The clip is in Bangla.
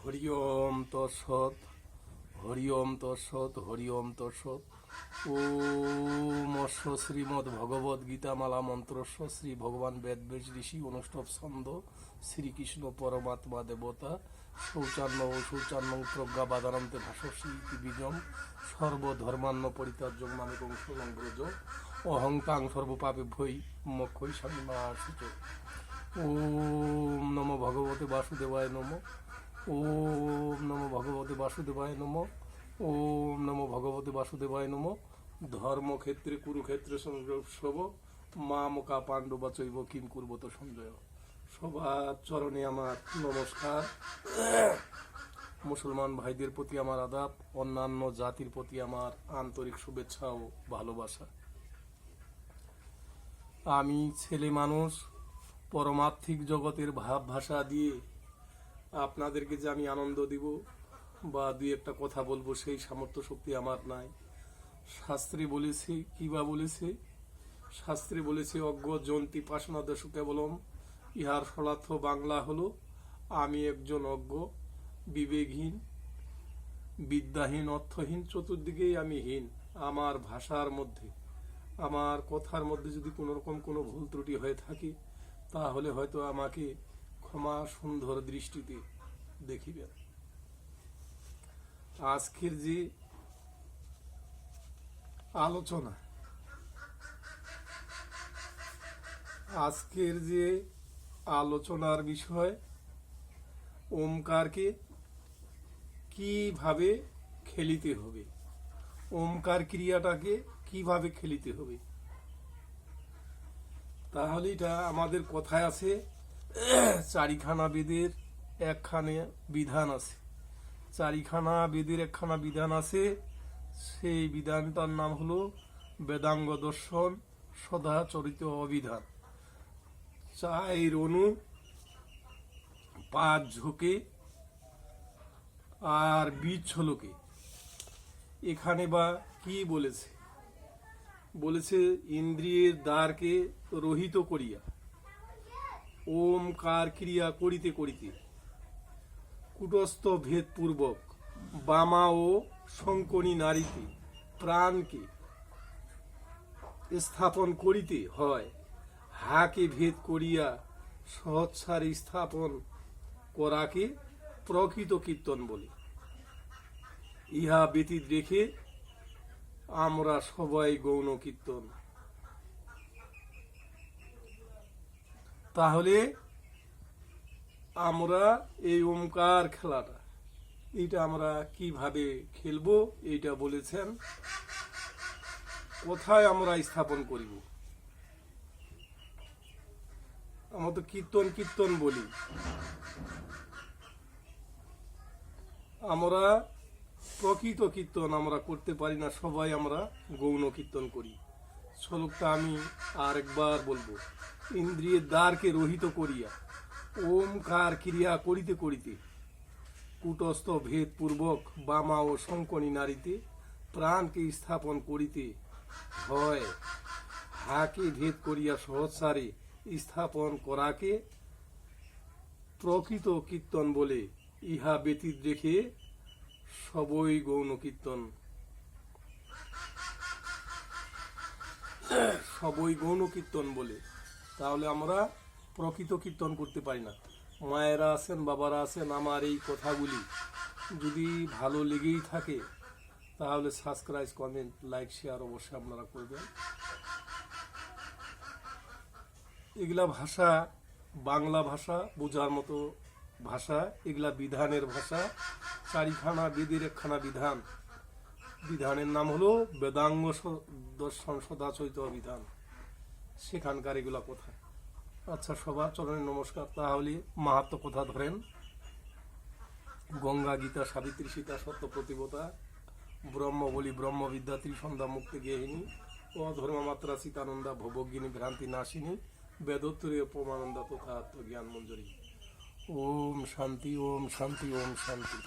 হরি ওম তৎসৎ, হরি ওম তৎসৎ, হরি ওম তৎসৎ। ওম অশ্ব শ্রীমদ্ ভগবদ গীতামালা মন্ত্রস্ব শ্রী ভগবান বেদবেশ ঋষি অনুষ্ঠব ছন্দ শ্রীকৃষ্ণ পরমাত্মা দেবতা শৌচান্ন ও শৌচান্ন প্রজ্ঞা বাদানন্তে ভাষশ্রী বীজম সর্বধর্মান্ন পরিত্যাজ্যং নামে কৌশলং ব্রজ অহংকাং সর্বপাপে ভৈ মক্ষৈ স্বামীমাসিত। ওম নমো ভগবতে বাসুদেবায় নমঃ। ওম নমো ভগবতে বাসুদেবায় নমঃ। ওম নমো ভগবতে বাসুদেবায় নমঃ। ধর্মক্ষেত্রে কুরুক্ষেত্রে সংগ্রব মামকা পাণ্ডবা চৈব কিম কুর্বত সঞ্জয়। সবার চরণে আমার নমস্কার। মুসলমান ভাইদের প্রতি আমার আদাব, অন্যান্য জাতির প্রতি আমার আন্তরিক শুভেচ্ছা ও ভালোবাসা। আমি ছেলে মানুষ, পরমার্থিক জগতের ভাব ভাষা দিয়ে আপনাদেরকে যে আমি আনন্দ দিব বা দুই একটা কথা বলবো সেই সামর্থ্য শক্তি আমার নাই। শাস্ত্রে বলেছে, কিবা বলেছে, শাস্ত্রে বলেছে অজ্ঞ জন্তি পাশনাদেশ কেবলম, ইহার ফলার্থ বাংলা হলো আমি একজন অজ্ঞ, বিবেকহীন, বিদ্যাহীন, অর্থহীন, চতুর্দিকেই আমি হীন। আমার ভাষার মধ্যে, আমার কথার মধ্যে যদি কোনো রকম কোনো ভুল ত্রুটি হয়ে থাকে তাহলে হয়তো আমাকে ক্ষমা সুন্দর দৃষ্টিতে দেখিবেন। আজকের যে আলোচনা, আজকের যে আলোচনার বিষয়, ওমকারকে কিভাবে খেলিতে হবে, ওমকার ক্রিয়াটাকে কিভাবে খেলিতে হবে। তাহলে এটা আমাদের কথায় আছে, চারিখানা বেদের একখানে বিধান আছে। চারিখানা বেদের একখানা বিধান আছে, সেই বিধানটার নাম হলো বেদাঙ্গ দর্শন সদাচরিত অবিধান। চার অনু, পাঁচ ঝোঁকে আর বীজ ছলকে। এখানে বা কি বলেছে? বলেছে ইন্দ্রিয়ের দ্বারকে রহিত করিয়া ওমকার ক্রিয়া করিতে করিতে কুটস্থ ভেদপূর্বক বামা ও শঙ্কনী নারীতে প্রাণকে স্থাপন করিতে হয়। হাকে ভেদ করিয়া সহস্রারে স্থাপন করাকে প্রকৃত কীর্তন বলে। ইহা ব্যতীত রেখে আমরা সবাই গৌণ কীর্তন। তাহলে আমরা এই ওমকার খেলাটা, এইটা আমরা কিভাবে খেলবো এইটা বলেছেন। কোথায় আমরা স্থাপন করিব? আমরা তো কীর্তন কীর্তন বলি, আমরা প্রকৃত কীর্তন আমরা করতে পারি না, সবাই আমরা গৌণ কীর্তন করি। শ্লোকটা আমি আরেকবার বলবো। ইন্দ্রিয়ের দ্বারকে রহিত করিয়া ওমকার ক্রিয়া করিতে করিতে কুটস্থ ভেদ পূর্বক বামা ও শঙ্কনী নারীতে প্রাণকে স্থাপন করিতে হয়। হাকে ভেদ করিয়া সহস্রারে স্থাপন করাকে প্রকৃত কীর্তন বলে। ইহা ব্যতীত রেখে সবই গৌণ কীর্তন। সবই গৌণ কীর্তন বলে। তাহলে আমরা প্রকৃত কীর্তন করতে পারি না। মায়েরা আছেন, বাবারা আছেন, আমার এই কথাগুলি যদি ভালো লেগেই থাকে তাহলে সাবস্ক্রাইব, কমেন্ট, লাইক, শেয়ার অবশ্যই আপনারা করবেন। এগুলা ভাষা বাংলা ভাষা, বোঝার মতো ভাষা, এগুলা বিধানের ভাষা। চারিখানা বেদের একখানা বিধান, বিধানের নাম হলো বেদাঙ্গ দর্শন সদাচরিত বিধান। সেখানকার এগুলা কথা। আচ্ছা, সবার চরণে নমস্কার। তাহলে মাহাত্ম কথা ধরেন। গঙ্গা, গীতা, সাবিত্রী, সীতা, সত্য প্রতিবতা, ব্রহ্ম বলি ব্রহ্মবিদ্যা, ত্রিসন্ধ্যা, মুক্তি গেহিনী, অধর্ম মাত্রা সীতানন্দা, ভবজ্ঞিনী, ভ্রান্তি নাশিনী, বেদোত্তরীয় প্রমানন্দা তথা আত্মজ্ঞান মঞ্জুরি। ওম শান্তি, ওম শান্তি, ওম শান্তি।